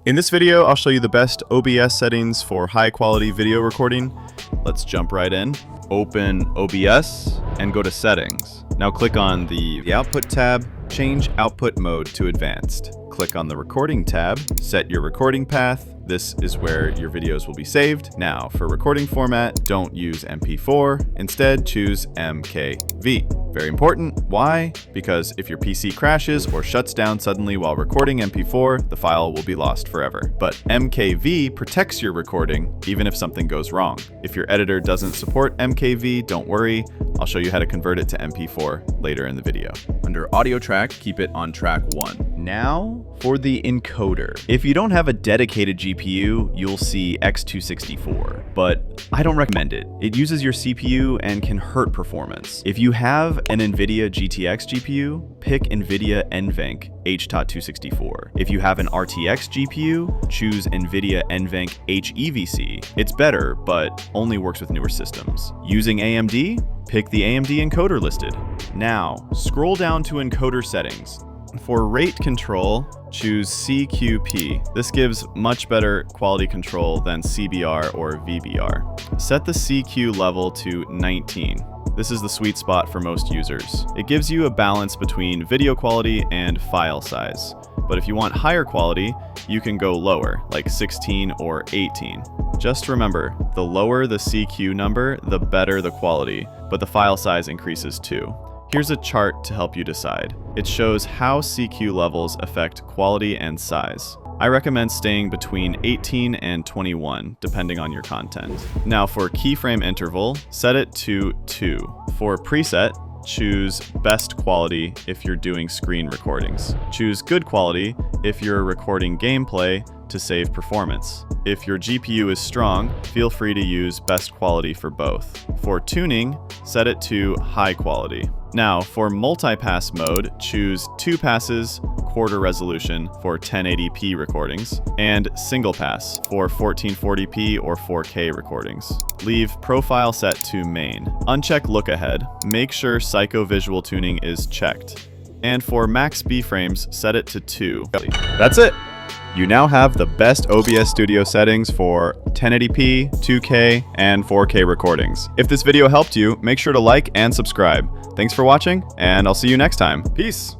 In this video, I'll show you the best OBS settings for high-quality video recording. Let's jump right in. Open OBS and go to Settings. Now click on the Output tab, change Output Mode to Advanced. Click on the Recording tab, set your recording path. This is where your videos will be saved. Now, for recording format, don't use MP4. Instead, choose MKV. Very important. Why? Because if your PC crashes or shuts down suddenly while recording MP4, the file will be lost forever. But MKV protects your recording, even if something goes wrong. If your editor doesn't support MKV, don't worry. I'll show you how to convert it to MP4 later in the video. Under Audio Track, keep it on track 1. Now, for the encoder. If you don't have a dedicated GPU, you'll see X264, but I don't recommend it. It uses your CPU and can hurt performance. If you have an NVIDIA GTX GPU, pick NVIDIA NVENC H.264. If you have an RTX GPU, choose NVIDIA NVENC HEVC. It's better, but only works with newer systems. Using AMD, pick the AMD encoder listed. Now, scroll down to encoder settings. For rate control, choose CQP. This gives much better quality control than CBR or VBR. Set the CQ level to 19. This is the sweet spot for most users. It gives you a balance between video quality and file size. But if you want higher quality, you can go lower, like 16 or 18. Just remember, the lower the CQ number, the better the quality, but the file size increases too. Here's a chart to help you decide. It shows how CQ levels affect quality and size. I recommend staying between 18 and 21, depending on your content. Now for keyframe interval, set it to 2. For preset, choose best quality if you're doing screen recordings. Choose good quality if you're recording gameplay to save performance. If your GPU is strong, feel free to use best quality for both. For tuning, set it to high quality. Now, for multi-pass mode, choose 2 passes, quarter resolution for 1080p recordings, and single pass for 1440p or 4K recordings. Leave profile set to main. Uncheck look ahead. Make sure psycho-visual tuning is checked. And for max B-frames, set it to 2. That's it! You now have the best OBS Studio settings for 1080p, 2K, and 4K recordings. If this video helped you, make sure to like and subscribe. Thanks for watching, and I'll see you next time. Peace!